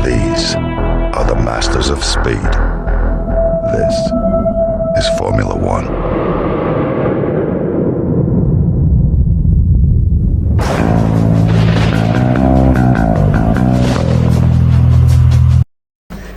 These are the masters of speed. This is Formula One.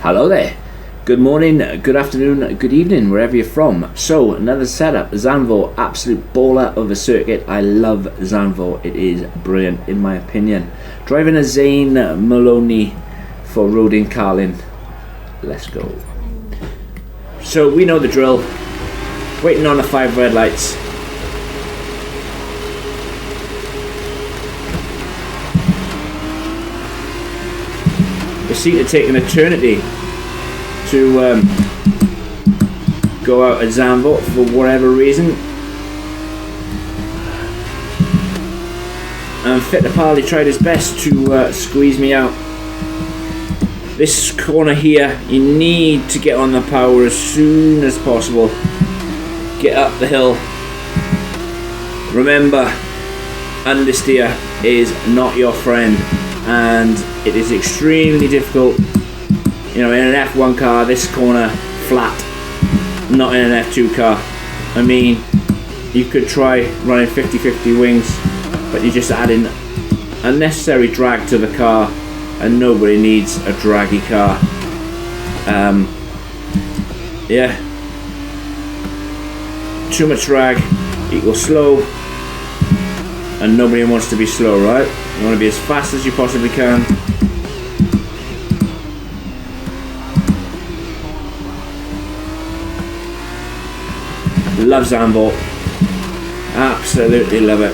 Hello there. Good morning, good afternoon, good evening, wherever you're from. So, another setup, Zandvoort, absolute baller of a circuit. I love Zandvoort. It is brilliant, in my opinion. Driving a Zane Maloney for Rodin Carlin. Let's go. So, we know the drill. Waiting on the 5 red lights. They seem to take an eternity to go out at Zandvoort for whatever reason. And Fittipaldi tried his best to squeeze me out. This corner here, you need to get on the power as soon as possible. Get up the hill. Remember, understeer is not your friend, and it is extremely difficult. You know, in an F1 car, this corner flat, not in an F2 car. I mean, you could try running 50-50 wings, but you're just adding unnecessary drag to the car, and nobody needs a draggy car. Yeah, too much drag equals slow, and nobody wants to be slow, right? You want to be as fast as you possibly can. Love Zandvoort, absolutely love it.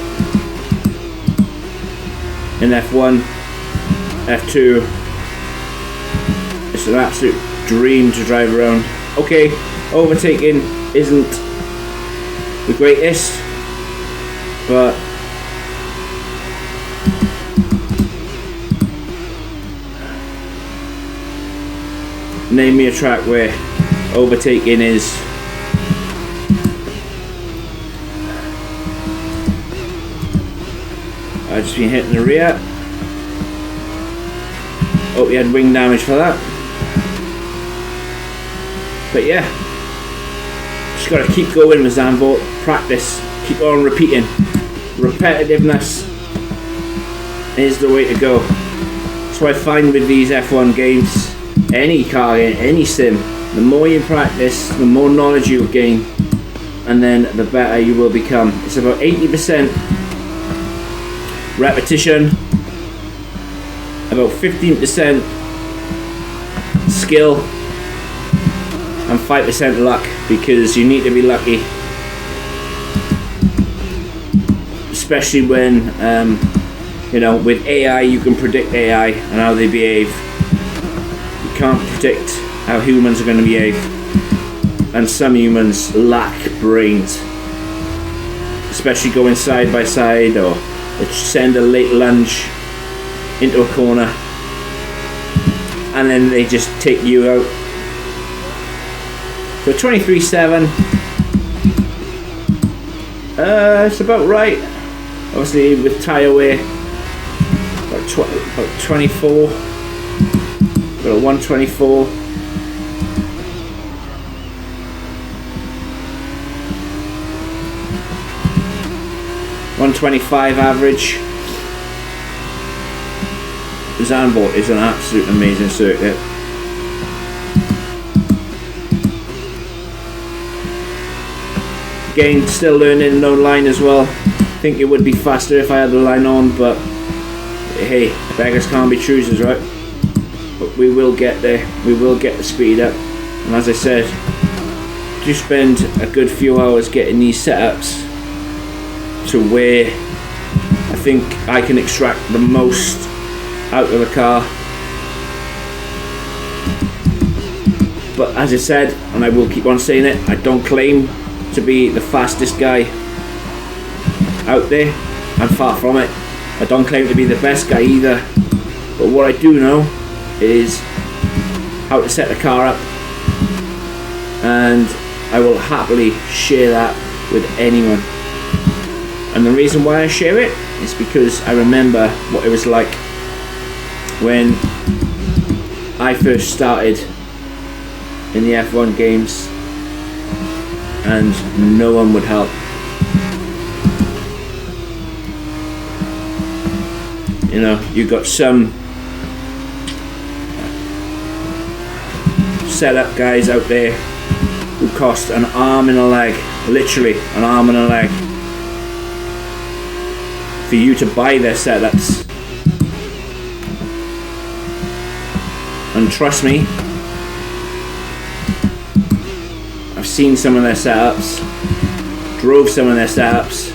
In F1, F2, it's an absolute dream to drive around. Okay, overtaking isn't the greatest, but name me a track where overtaking is I've just been hitting the rear. Hope you had wing damage for that. But yeah, just gotta keep going with Zandvoort. Practice, keep on repeating. Repetitiveness is the way to go. So I find with these F1 games, any car game, any sim, the more you practice, the more knowledge you'll gain, and then the better you will become. It's about 80% repetition, about 15% skill, and 5% luck, because you need to be lucky, especially when you know, with AI you can predict AI and how they behave. You can't predict how humans are going to behave, and some humans lack brains, especially going side by side, or send a late lunge into a corner and then they just take you out. So 23.7, it's about right. Obviously with tyre wear, about 24, about 124. 125 average. Zandvoort is an absolute amazing circuit. Again, still learning no line as well. Think it would be faster if I had the line on, but hey, beggars can't be choosers, right? But we will get there. We will get the speed up. And as I said, do spend a good few hours getting these setups to where I think I can extract the most out of the car. But as I said, and I will keep on saying it, I don't claim to be the fastest guy out there. I'm far from it. I don't claim to be the best guy either. But what I do know is how to set the car up, and I will happily share that with anyone. And the reason why I share it is because I remember what it was like when I first started in the F1 games, and no one would help. You know, you got some setup guys out there who cost an arm and a leg, literally an arm and a leg, for you to buy their setups. And trust me, I've seen some of their setups, drove some of their setups,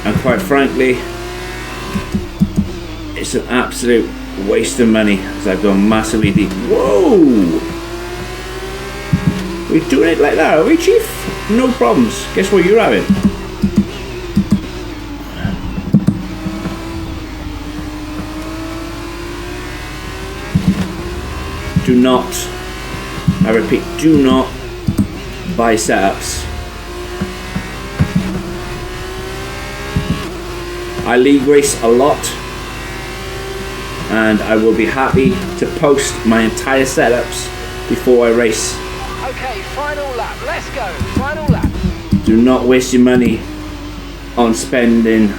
and quite frankly, it's an absolute waste of money, as I've gone massively deep. Whoa! We're doing it like that, are we, Chief? No problems. Guess what you're having? Do not, I repeat, do not buy setups. I league race a lot, and I will be happy to post my entire setups before I race. Okay, final lap, let's go, final lap. Do not waste your money on spending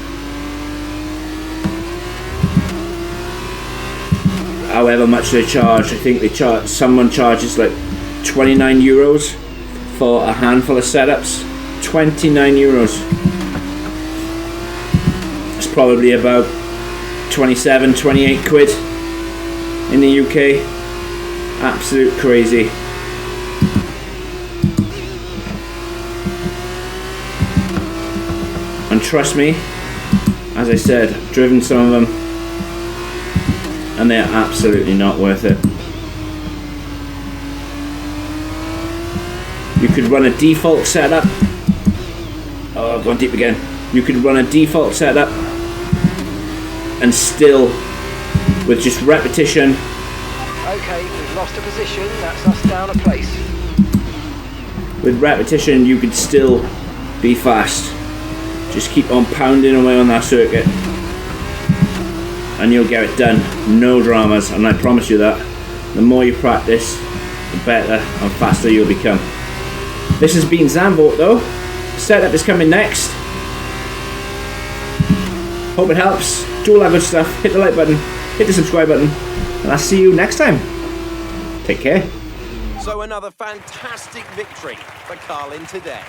however much they charge. I think they charge, someone charges like 29 euros for a handful of setups. 29 euros. It's probably about 27, 28 quid in the UK. Absolute crazy. And trust me, as I said, I've driven some of them, and they're absolutely not worth it. You could run a default setup. Oh, I've gone deep again. You could run a default setup and still, with just repetition. Okay, we've lost a position, that's us down a place. With repetition, you could still be fast. Just keep on pounding away on that circuit, and you'll get it done. No dramas, and I promise you that. The more you practice, the better and faster you'll become. This has been Zandvoort though. Setup is coming next. Hope it helps. Do all that good stuff. Hit the like button, hit the subscribe button, and I'll see you next time. Take care. So another fantastic victory for Carlin today.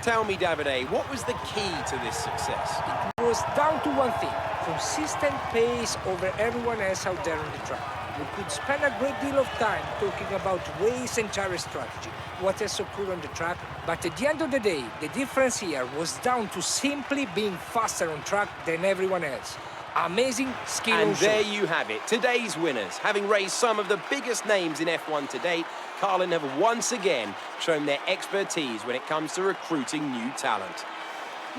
Tell me, Davide, what was the key to this success? It was down to one thing: consistent pace over everyone else out there on the track. We could spend a great deal of time talking about race and tire strategy, what else occurred on the track, but at the end of the day, the difference here was down to simply being faster on track than everyone else. Amazing skill on show. And there you have it, today's winners. Having raised some of the biggest names in F1 to date, Carlin have once again shown their expertise when it comes to recruiting new talent.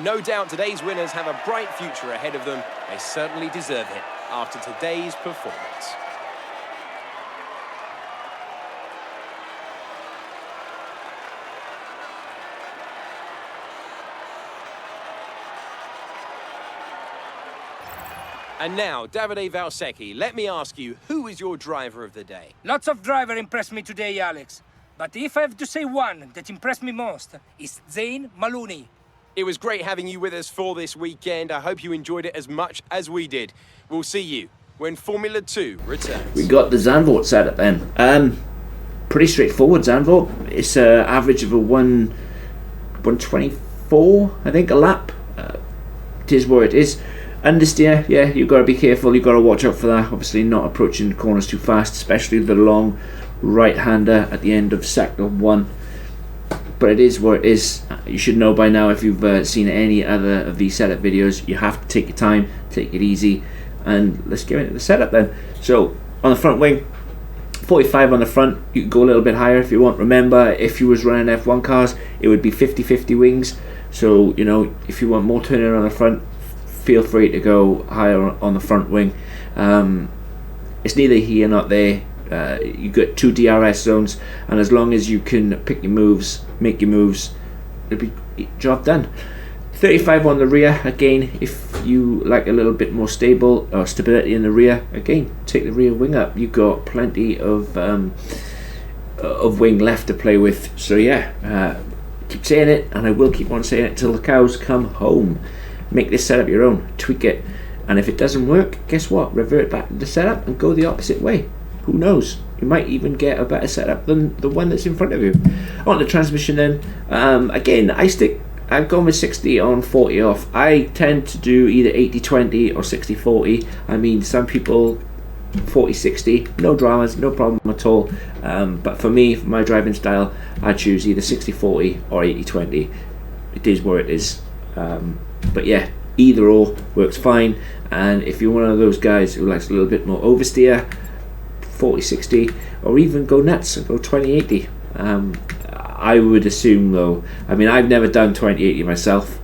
No doubt today's winners have a bright future ahead of them. They certainly deserve it after today's performance. And now, Davide Valsecchi, let me ask you, who is your driver of the day? Lots of drivers impressed me today, Alex. But if I have to say one that impressed me most, it's Zane Maloney. It was great having you with us for this weekend. I hope you enjoyed it as much as we did. We'll see you when Formula 2 returns. We got the Zandvoort setup then. Pretty straightforward, Zandvoort. It's an average of a 124, I think, a lap. It is what it is. Understeer, yeah, you've got to be careful, you've got to watch out for that. Obviously not approaching corners too fast, especially the long right-hander at the end of sector 1. But it is what it is. You should know by now, if you've seen any other of these setup videos, you have to take your time, take it easy, and let's get into the setup then. So on the front wing, 45 on the front. You can go a little bit higher if you want. Remember, if you was running F1 cars, it would be 50-50 wings. So, you know, if you want more turning on the front, feel free to go higher on the front wing. It's neither here nor there. You got 2 DRS zones, and as long as you can pick your moves, make your moves, it'll be job done. 35 on the rear. Again, if you like a little bit more stable or stability in the rear, again, take the rear wing up. You've got plenty of wing left to play with. So yeah, keep saying it, and I will keep on saying it till the cows come home. Make this setup your own, tweak it, and if it doesn't work, guess what? Revert back to the setup and go the opposite way. Who knows? You might even get a better setup than the one that's in front of you. On the transmission then, again, I've gone with 60 on, 40 off. I tend to do either 80-20 or 60-40. I mean, some people 40-60, no dramas, no problem at all. But for me, for my driving style, I choose either 60-40 or 80-20. It is where it is. But yeah, either or works fine. And if you're one of those guys who likes a little bit more oversteer, 40-60, or even go nuts and go 20-80. I would assume though, I mean, I've never done 20-80 myself,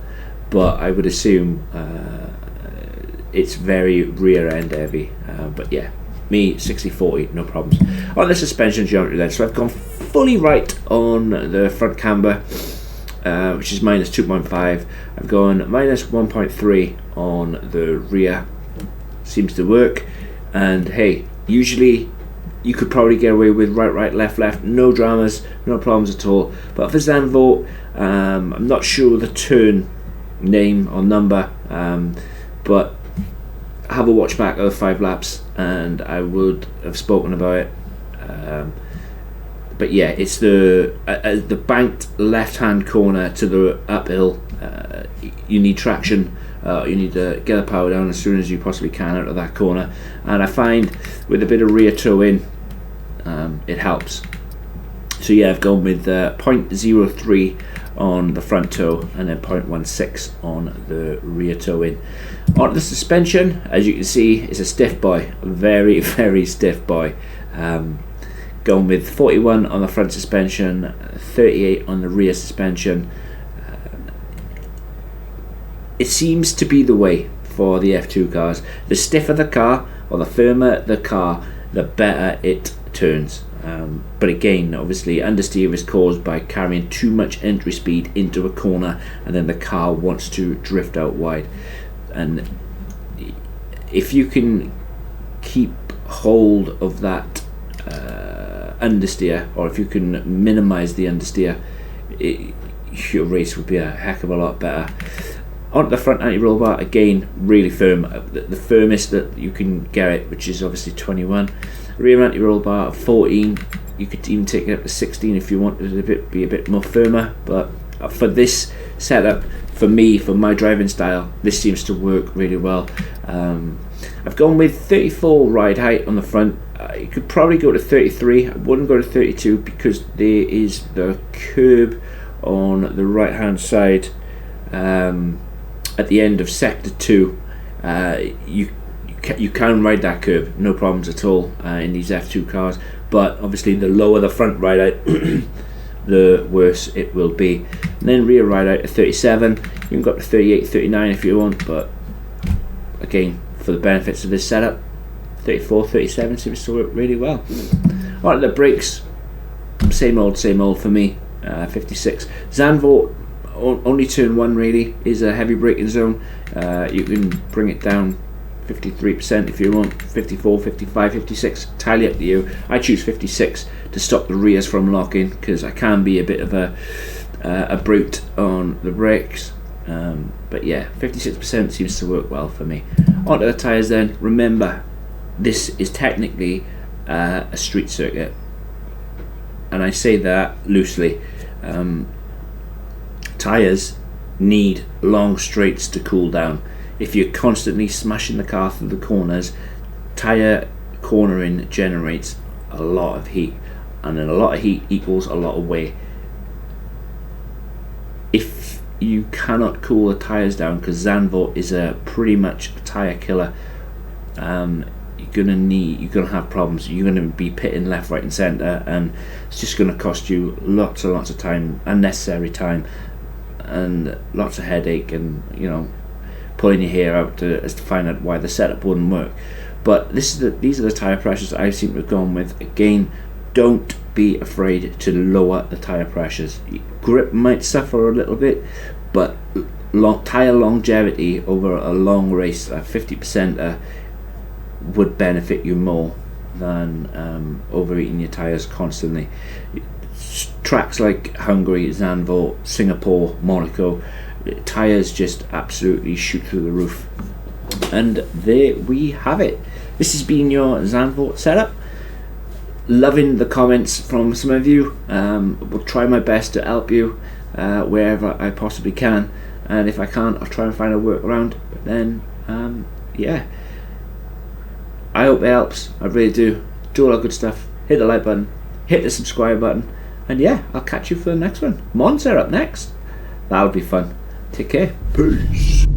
but I would assume it's very rear end heavy. But yeah, me 60-40, no problems. On the suspension geometry then, so I've gone fully right on the front camber, which is minus 2.5. I've gone minus 1.3 on the rear. Seems to work. And hey, usually you could probably get away with right, left, no dramas, no problems at all. But for Zandvoort, I'm not sure the turn name or number, but have a watch back of the 5 laps and I would have spoken about it. But yeah, it's the banked left-hand corner to the uphill. You need traction. You need to get the power down as soon as you possibly can out of that corner. And I find with a bit of rear toe in, it helps. So yeah, I've gone with 0.03 on the front toe and then 0.16 on the rear toe in. On the suspension, as you can see, it's a stiff boy, very, very stiff boy. Going with 41 on the front suspension, 38 on the rear suspension. It seems to be the way for the F2 cars. The stiffer the car, or the firmer the car, the better it turns. But again, obviously, understeer is caused by carrying too much entry speed into a corner, and then the car wants to drift out wide. And if you can keep hold of that understeer, or if you can minimize the understeer, your race would be a heck of a lot better. On the front anti-roll bar, again, really firm, the firmest that you can get it, which is obviously 21. Rear anti-roll bar 14. You could even take it up to 16 if you wanted to be a bit more firmer. But for this setup, for me, for my driving style, this seems to work really well. I've gone with 34 ride height on the front. You could probably go to 33. I wouldn't go to 32 because there is the curb on the right hand side at the end of sector 2. You can ride that curb, no problems at all in these F2 cars, but obviously the lower the front ride out the worse it will be. And then rear ride out at 37. You can go up to 38, 39 if you want, but again, for the benefits of this setup, 34, 37 seems to work really well. Alright, the brakes, same old for me, 56. Zandvoort, only turn 1 really is a heavy braking zone. You can bring it down 53% if you want, 54, 55, 56, entirely up to you. I choose 56 to stop the rears from locking because I can be a bit of a brute on the brakes. But yeah, 56% seems to work well for me. Onto the tyres then. Remember, this is technically a street circuit, and I say that loosely. Tyres need long straights to cool down. If you're constantly smashing the car through the corners, tyre cornering generates a lot of heat, and then a lot of heat equals a lot of weight. If you cannot cool the tyres down, because Zandvoort is a pretty much a tyre killer, you're gonna have problems. You're gonna be pitting left, right, and centre, and it's just gonna cost you lots and lots of time, unnecessary time, and lots of headache, and pulling your hair out to find out why the setup wouldn't work. But these are the tyre pressures I seem to have gone with. Again, don't be afraid to lower the tyre pressures. Grip might suffer a little bit, but tyre longevity over a long race, a 50% would benefit you more than overheating your tyres constantly. Tracks like Hungary, Zandvoort, Singapore, Monaco, tyres just absolutely shoot through the roof. And there we have it. This has been your Zandvoort setup. Loving the comments from some of you. Will try my best to help you wherever I possibly can, and if I can't, I'll try and find a workaround. But then yeah, I hope it helps. I really do. Do all that good stuff. Hit the like button, hit the subscribe button, and yeah, I'll catch you for the next one. Monza up next. That'll be fun. Take care. Peace.